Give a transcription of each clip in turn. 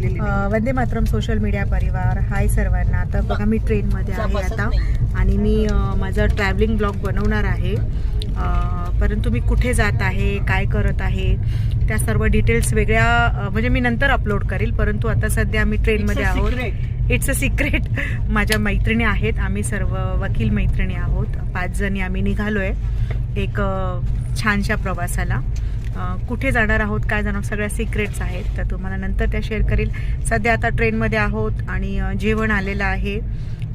लावलेली नाही. Vande Mataram social media परिवार, हाय सर्वांना. आता बघा मी ट्रेनमध्ये आहे आता आणि मी माझा ट्रॅव्हलिंग ब्लॉग बनवणार आहे. परंतु मी कुठे जात आहे, काय करत आहे, त्या सर्व डिटेल्स वेगळ्या म्हणजे मी नंतर अपलोड करेल. परंतु आता सध्या आम्ही ट्रेनमध्ये आहोत. It's a secret. माझ्या मैत्रिणी आहेत, आम्ही सर्व वकील मैत्रिणी आहोत. 5 जणी आम्ही निघालोय एक छानशा प्रवासाला. कुठे जाणार आहोत, काय जाणार, सगळ्या सिक्रेट्स आहेत, तर तुम्हाला नंतर त्या शेअर करेल. सध्या आता ट्रेनमध्ये आहोत आणि जेवण आलेलं आहे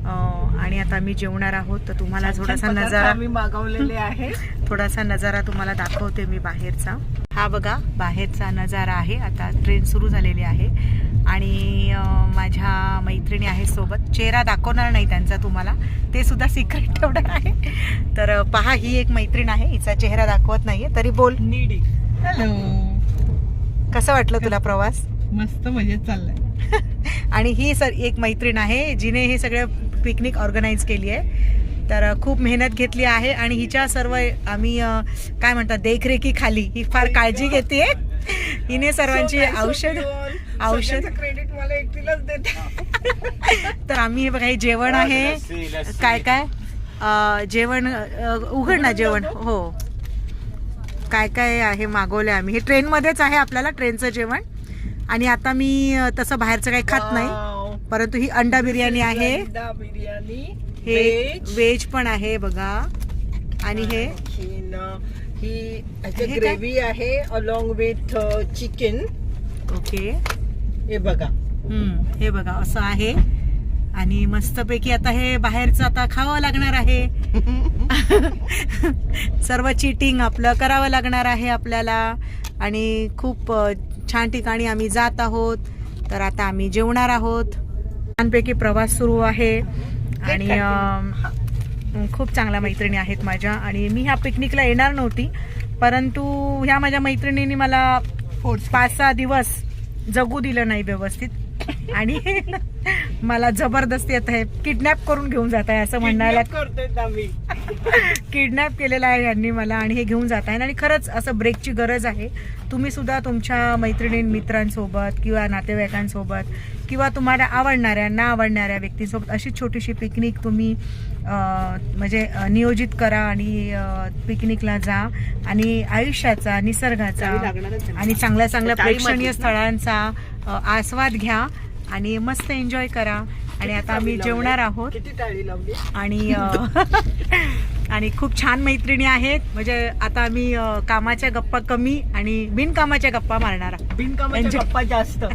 आणि आता आम्ही जेवणार आहोत. तर तुम्हाला थोडासा नजारा आम्ही मागवलेले आहे. थोडासा नजारा तुम्हाला दाखवते मी बाहेरचा. हा बघा बाहेरचा नजारा आहे. आता ट्रेन सुरू झालेली आहे आणि माझ्या मैत्रिणी आहेत सोबत. चेहरा दाखवणार नाही त्यांचा तुम्हाला, ते सुद्धा सिक्रेट ठेवणार आहे. तर पहा, ही एक मैत्रीण आहे, हिचा चेहरा दाखवत नाहीये तरी बोल. नीडी. हॅलो. कसं वाटलं तुला प्रवास? मस्त मजेत चाललाय. आणि ही एक मैत्रीण आहे जिने हे सगळं पिकनिक ऑर्गनाईज केली आहे. तर खूप मेहनत घेतली आहे आणि हिच्या सर्व आम्ही काय म्हणतात देखरेखी खाली ही फार काळजी घेते. हिने सर्वांची औषध क्रेडिट मला एकटीलाच देते. तर आम्ही हे बघा, हे जेवण आहे. काय काय जेवण उघड ना जेवण. हो, काय काय आहे मागवले आम्ही. हे ट्रेनमध्येच आहे आपल्याला ट्रेनचं जेवण. आणि आता मी तसं बाहेरचं काही खात नाही, परंतु ही अंडा बिर्याणी आहे. हे व्हेज पण आहे बघा. आणि हे ग्रेव्ही आहे अलॉंग विथ चिकन. ओके, हे बघा. हे बघा असं आहे. आणि मस्तपैकी आता हे बाहेरचं आता खावं लागणार आहे. सर्व चीटिंग आपलं करावं लागणार आहे आपल्याला. आणि खूप छान ठिकाणी आम्ही जात आहोत. तर आता आम्ही जेवणार आहोत. छानपैकी प्रवास सुरू आहे आणि खूप चांगल्या मैत्रिणी आहेत माझ्या. आणि मी ह्या पिकनिकला येणार नव्हती, परंतु ह्या माझ्या मैत्रिणींनी मला 5-6 दिवस जगू दिलं नाही व्यवस्थित आणि मला जबरदस्ती आता हे किडनॅप करून घेऊन जात आहे असं म्हणायला. किडनॅप केलेला आहे यांनी मला आणि हे घेऊन जात आहे. आणि खरंच असं ब्रेकची गरज आहे. तुम्ही सुद्धा तुमच्या मैत्रिणी मित्रांसोबत किंवा नातेवाईकांसोबत किंवा तुम्हाला आवडणाऱ्या ना आवडणाऱ्या व्यक्तींसोबत अशी छोटीशी पिकनिक तुम्ही म्हणजे नियोजित करा आणि पिकनिकला जा आणि आयुष्याचा, निसर्गाचा आणि चांगल्या चांगल्या प्रेक्षणीय स्थळांचा आस्वाद घ्या आणि मस्त एन्जॉय करा. आणि आता आम्ही जेवणार आहोत. आणि आणि खूप छान मैत्रिणी आहेत. म्हणजे आता आम्ही कामाच्या गप्पा कमी आणि बिनकामाच्या गप्पा मारणार आहोत. बिनकामाच्या गप्पा जास्त.